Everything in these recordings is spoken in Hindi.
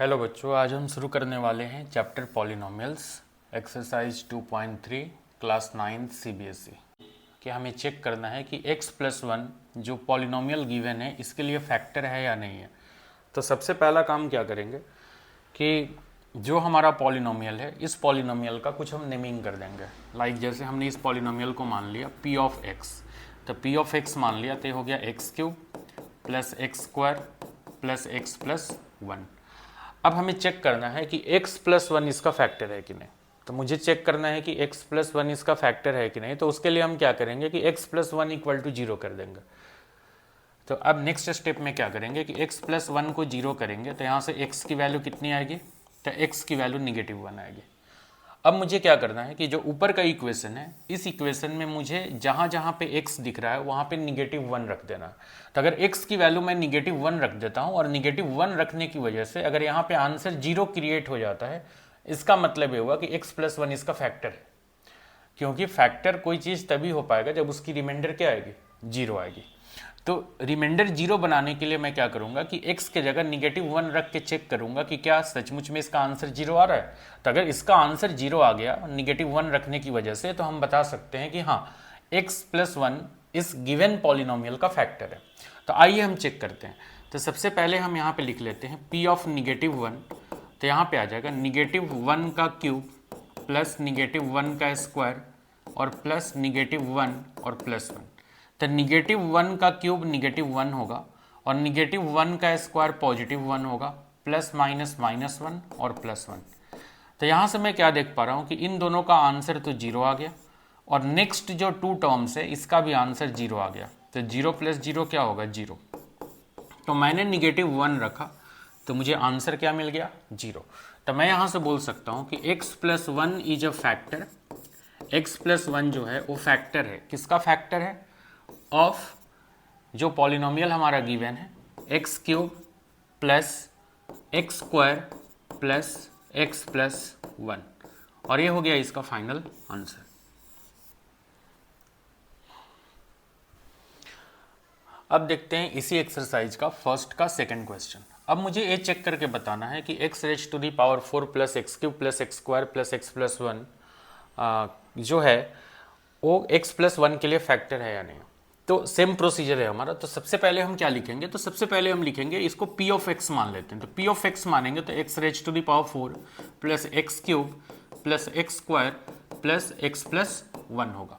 हेलो बच्चों, आज हम शुरू करने वाले हैं chapter polynomials exercise 2.3 class 9 CBSE. कि हमें चेक करना है कि x+1 जो पॉलिनोमियल गिवन है इसके लिए फैक्टर है या नहीं है। तो सबसे पहला काम क्या करेंगे कि जो हमारा पॉलिनोमियल है इस पॉलिनोमियल का कुछ हम नेमिंग कर देंगे। लाइक जैसे हमने इस पॉलिनोमियल को मान लिया p ऑफ x, तो p ऑफ x मान लिया तो ये हो गया x³ plus x² plus x+1। अब हमें चेक करना है कि x+1 इसका फैक्टर है कि नहीं। तो मुझे चेक करना है कि x+1 इसका फैक्टर है कि नहीं, तो उसके लिए हम क्या करेंगे कि x+1 इक्वल टू 0 कर देंगे। तो अब नेक्स्ट स्टेप में क्या करेंगे कि x+1 को 0 करेंगे तो यहाँ से x की वैल्यू कितनी आएगी, तो x की वैल्यू -1 आएगी। अब मुझे क्या करना है कि जो ऊपर का इक्वेशन है इस इक्वेशन में मुझे जहाँ जहाँ पे x दिख रहा है वहाँ पे -1 रख देना है। तो अगर x की वैल्यू मैं -1 रख देता हूँ और -1 रखने की वजह से अगर यहाँ पे आंसर 0 क्रिएट हो जाता है, इसका मतलब ये हुआ कि x+1 इसका फैक्टर है। क्योंकि फैक्टर कोई चीज़ तभी हो पाएगा जब उसकी रिमाइंडर क्या आएगी, 0 आएगी। तो रिमाइंडर 0 बनाने के लिए मैं क्या करूंगा कि x के जगह -1 रख के चेक करूंगा कि क्या सचमुच में इसका आंसर 0 आ रहा है। तो अगर इसका आंसर 0 आ गया -1 रखने की वजह से, तो हम बता सकते हैं कि हाँ x+1 इस गिवन पॉलिनोमियल का फैक्टर है। तो आइए हम चेक करते हैं। तो सबसे पहले हम यहाँ पे लिख लेते हैं p ऑफ -1। तो यहाँ पे आ जाएगा -1 का क्यूब प्लस -1 का स्क्वायर और प्लस -1 और +1। तो -1 का क्यूब -1 होगा और -1 का स्क्वायर +1 होगा, प्लस माइनस -1 और +1। तो यहाँ से मैं क्या देख पा रहा हूँ कि इन दोनों का आंसर तो 0 आ गया और नेक्स्ट जो 2 टर्म्स है इसका भी आंसर 0 आ गया। तो 0 + 0 क्या होगा, 0। तो मैंने -1 रखा तो मुझे आंसर क्या मिल गया, 0। तो मैं यहाँ से बोल सकता हूँ कि x+1 is a factor. x+1 जो है वो फैक्टर है, किसका फैक्टर है, ऑफ जो पॉलिनोमियल हमारा गिवन है x³ plus x² plus x+1। और ये हो गया इसका फाइनल आंसर। अब देखते हैं इसी एक्सरसाइज का फर्स्ट का सेकंड क्वेश्चन। अब मुझे ये चेक करके बताना है कि x⁴ plus x³ plus x² plus x+1 जो है वो x+1 के लिए फैक्टर है या नहीं। तो सेम प्रोसीजर है हमारा। तो सबसे पहले हम क्या लिखेंगे, तो सबसे पहले हम लिखेंगे इसको p ऑफ x मान लेते हैं। तो p ऑफ x मानेंगे तो x⁴ plus x³ plus x² plus x+1 होगा।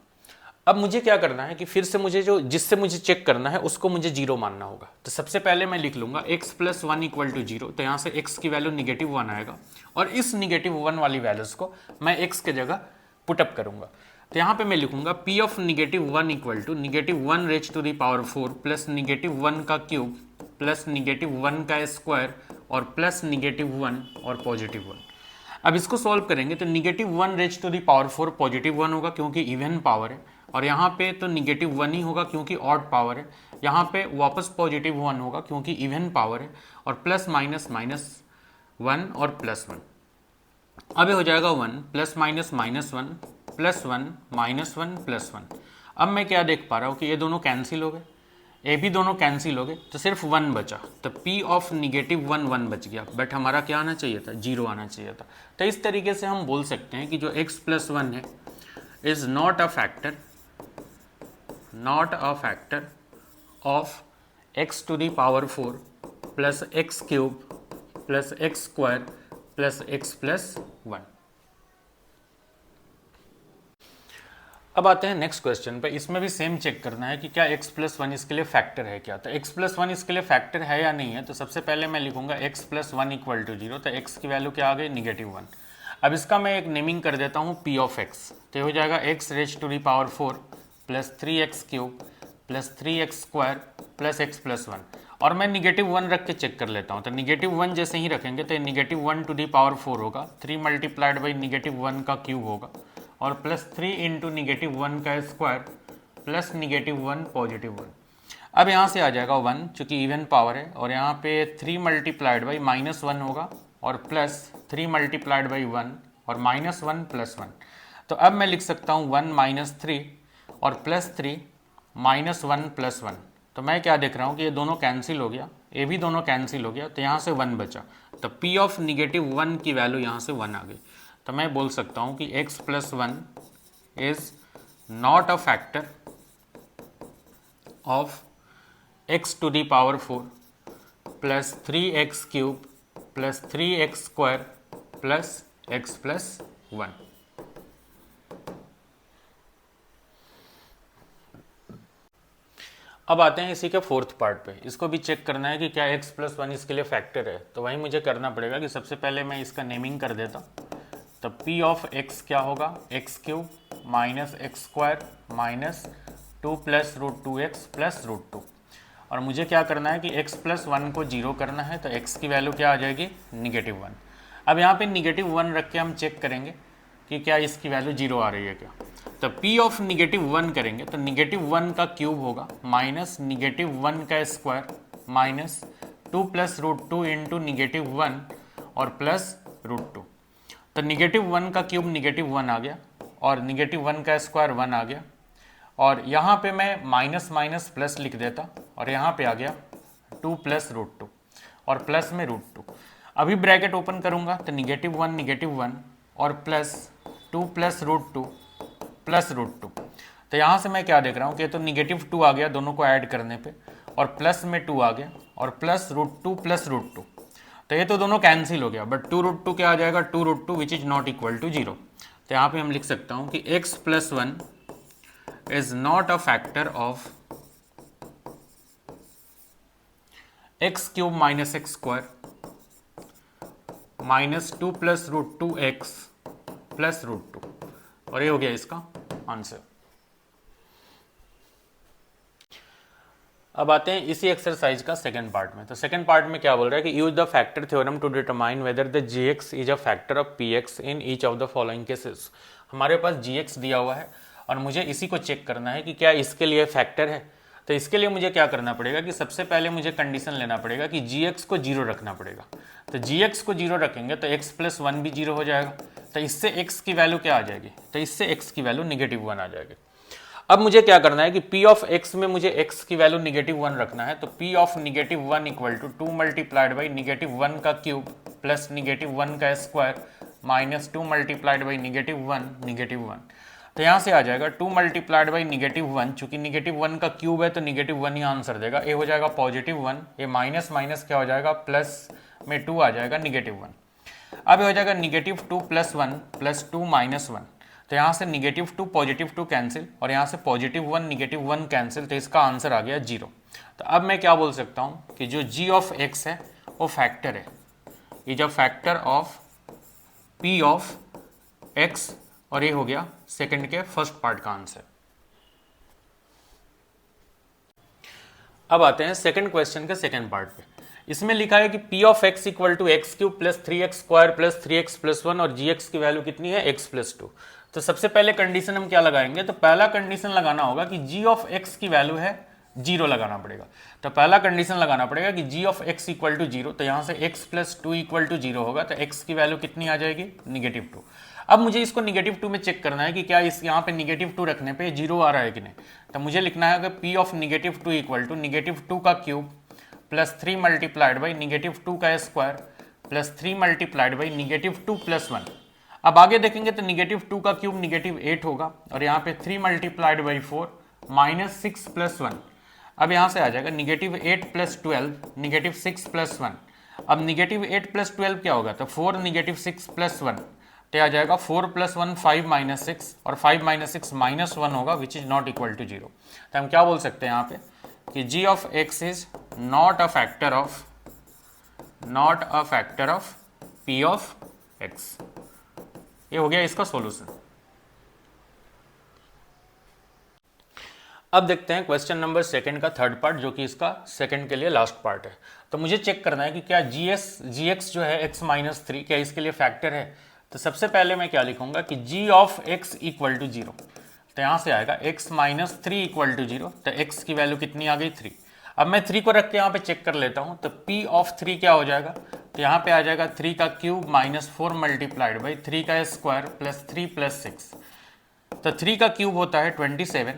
अब मुझे क्या करना है कि फिर से मुझे जो जिससे मुझे चेक करना है उसको मुझे 0 मानना होगा। तो सबसे पहले मैं लिख लूंगा x+1 इक्वल टू 0। तो यहाँ से x की वैल्यू -1 आएगा और इस -1 वाली वैल्यूज को मैं x के जगह पुटअप करूंगा। तो यहाँ पे मैं लिखूंगा p of -1 equal to -1⁴ plus -1 का क्यूब प्लस -1 का स्क्वायर और प्लस -1 और +1। अब इसको सॉल्व करेंगे तो -1⁴ +1 होगा क्योंकि इवन पावर है, और यहाँ पे तो -1 ही होगा क्योंकि ऑड पावर है। यहाँ पे वापस +1 होगा क्योंकि इवन पावर है, और प्लस माइनस -1 और +1। अब ये हो जाएगा 1 प्लस माइनस -1 +1 -1 +1। अब मैं क्या देख पा रहा हूँ कि ये दोनों कैंसिल हो गए, ये भी दोनों कैंसिल हो गए, तो सिर्फ 1 बचा। तो p ऑफ -1 1 बच गया, बट हमारा क्या आना चाहिए था, 0 आना चाहिए था। तो इस तरीके से हम बोल सकते हैं कि जो x+1 है is not a factor of x⁴ plus x³ plus x² plus x+1। अब आते हैं नेक्स्ट क्वेश्चन पे। इसमें भी सेम चेक करना है कि क्या x+1 इसके लिए फैक्टर है क्या। तो x+1 इसके लिए फैक्टर है या नहीं है। तो सबसे पहले मैं लिखूंगा x+1 इक्वल टू 0। तो x की वैल्यू क्या आ गई, -1। अब इसका मैं एक नेमिंग कर देता हूँ p ऑफ x। तो हो जाएगा x⁴ plus 3x³ plus 3x² plus x+1। और मैं -1 रख के चेक कर लेता हूँ। तो -1 जैसे ही रखेंगे तो -1⁴ होगा, 3 मल्टीप्लाइड बाई -1 का क्यूब होगा और प्लस 3 इंटू -1 का स्क्वायर प्लस -1 +1। अब यहाँ से आ जाएगा 1 चूँकि इवन पावर है, और यहाँ पे 3 मल्टीप्लाइड बाई -1 होगा और प्लस 3 मल्टीप्लाइड बाई 1 और -1 +1। तो अब मैं लिख सकता हूँ 1 - 3 और +3 -1 +1। तो मैं क्या देख रहा हूँ कि ये दोनों कैंसिल हो गया, ये भी दोनों कैंसिल हो गया, तो यहाँ से 1 बचा। तो p ऑफ -1 की वैल्यू यहाँ से 1 आ गई। तो मैं बोल सकता हूँ कि x + 1 is not a factor of x⁴ plus 3x³ plus 3x² plus x + 1। अब आते हैं इसी के फोर्थ पार्ट पे। इसको भी चेक करना है कि क्या x + 1 इसके लिए फैक्टर है। तो वही मुझे करना पड़ेगा कि सबसे पहले मैं इसका नेमिंग कर देता हूँ। तो p ऑफ x क्या होगा, x³ minus x² minus 2 + √2x plus √2। और मुझे क्या करना है कि x + 1 को 0 करना है। तो x की वैल्यू क्या आ जाएगी, -1। अब यहाँ पे -1 रख के हम चेक करेंगे कि क्या इसकी वैल्यू 0 आ रही है क्या। तो p ऑफ -1 करेंगे तो -1 का क्यूब होगा माइनस -1 का स्क्वायर माइनस 2 + √2 इंटू -1 और प्लस √2। तो -1 का क्यूब -1 आ गया और -1 का स्क्वायर 1 आ गया। और यहाँ पे मैं माइनस माइनस प्लस लिख देता और यहाँ पे आ गया 2 + √2 और प्लस में √2। अभी ब्रैकेट ओपन करूँगा तो -1 और प्लस 2 + √2 प्लस √2। तो यहाँ से मैं क्या देख रहा हूँ कि तो -2 आ गया दोनों को ऐड करने पे और प्लस में 2 आ गया और प्लस √2 प्लस √2। तो ये तो दोनों कैंसिल हो गया, बट 2 √2 क्या आ जाएगा, 2 √2 which is not equal to 0। तो यहाँ पे हम लिख सकता हूँ कि x + 1 is not a factor of x³ minus x² minus 2 + √2x plus √2। और ये हो गया इसका आंसर। अब आते हैं इसी एक्सरसाइज का सेकंड पार्ट में। तो सेकंड पार्ट में क्या बोल रहा है कि use the factor theorem to determine whether the gx is a factor of px in each of the following cases. हमारे पास gx दिया हुआ है और मुझे इसी को चेक करना है कि क्या इसके लिए फैक्टर है। तो इसके लिए मुझे क्या करना पड़ेगा कि सबसे पहले मुझे कंडीशन लेना पड़ेगा कि gx को 0 रखना पड़ेगा। तो gx को 0 रखेंगे तो x + 1 भी 0 हो जाएगा। तो इससे x की वैल्यू क्या आ जाएगी, तो इससे x की वैल्यू -1 आ जाएगी। अब मुझे क्या करना है कि p ऑफ x में मुझे x की वैल्यू -1 रखना है। तो p of -1 equal to 2 multiplied by -1 का क्यूब प्लस -1 का स्क्वायर माइनस 2 मल्टीप्लाइड बाई -1। तो यहाँ से आ जाएगा 2 मल्टीप्लाइड बाई -1, चूंकि -1 का क्यूब है तो -1 ही आंसर देगा। ये हो जाएगा +1, ये माइनस माइनस क्या हो जाएगा, प्लस में 2 आ जाएगा -1। अब ये हो जाएगा -2 + 1 प्लस 2 - 1। तो यहाँ से -2 +2 कैंसिल और यहाँ से +1 -1 कैंसिल। तो इसका आंसर आ गया 0। तो अब मैं क्या बोल सकता हूँ कि जो g ऑफ x है वो फैक्टर है, is a factor of p of x। और ये हो गया सेकंड के फर्स्ट पार्ट का आंसर। अब आते हैं सेकंड क्वेश्चन के सेकंड पार्ट पे। इसमें लिखा है कि p of x equal to x³ plus 3x² plus 3x + 1 और gx की वैल्यू कितनी है, x + 2। तो सबसे पहले कंडीशन हम क्या लगाएंगे, तो पहला कंडीशन लगाना होगा कि g ऑफ x की वैल्यू है 0 लगाना पड़ेगा। तो पहला कंडीशन लगाना पड़ेगा कि g of x equal to 0। तो यहाँ से x + 2 इक्वल टू 0 होगा। तो x की वैल्यू कितनी आ जाएगी, -2। अब मुझे इसको -2 में चेक करना है कि क्या इस यहाँ पे -2 रखने पे 0 आ रहा है कि नहीं। तो मुझे लिखना है कि p ऑफ -2 इक्वल टू -2 का क्यूब प्लस 3 मल्टीप्लाइड बाई -2 का स्क्वायर प्लस 3 मल्टीप्लाइड बाई -2 + 1। अब आगे देखेंगे तो -2 का क्यूब -8 होगा और यहाँ पे 3 मल्टीप्लाइड बाई 4 -6 + 1। अब यहाँ से आ जाएगा -8 + 12 -6 + 1। अब -8 + 12 क्या होगा, तो 4 -6 + 1। तो आ जाएगा 4 + 1 5 - 6 और 5 - 6 -1 होगा which is not equal to 0। तो हम क्या बोल सकते हैं यहाँ पे कि g of x is not a factor of p of x। ये हो गया इसका सॉल्यूशन। अब देखते हैं क्वेश्चन नंबर सेकंड का थर्ड पार्ट, जो कि इसका सेकंड के लिए लास्ट पार्ट है। तो मुझे चेक करना है कि क्या gx जो है x - 3 क्या इसके लिए फैक्टर है। तो सबसे पहले मैं क्या लिखूंगा कि g of x equal to 0। तो यहाँ से आएगा x - 3 इक्वल टू 0। तो x की वैल्यू कितनी आ गई, 3। अब मैं 3 को रख के यहाँ पे चेक कर लेता हूँ। तो p ऑफ 3 क्या हो जाएगा, तो यहाँ पे आ जाएगा 3 का क्यूब -4 मल्टीप्लाइड बाई 3 का स्क्वायर प्लस 3 + 6। तो 3 का क्यूब होता है 27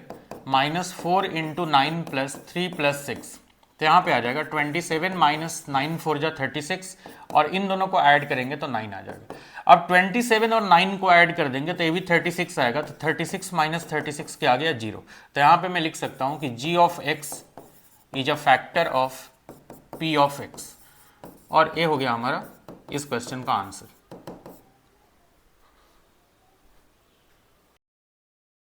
-4 × 9 + 3 + 6। तो यहाँ पे आ जाएगा 27 माइनस 9 4 जा 36 और इन दोनों को ऐड करेंगे तो 9 आ जाएगा। अब 27 और 9 को ऐड कर देंगे तो ये भी 36 आएगा, तो 36 माइनस 36 के आ गया 0। तो यहाँ पे मैं लिख सकता हूँ कि g of x is a factor of p of x, और ये हो गया हमारा इस क्वेश्चन का आंसर।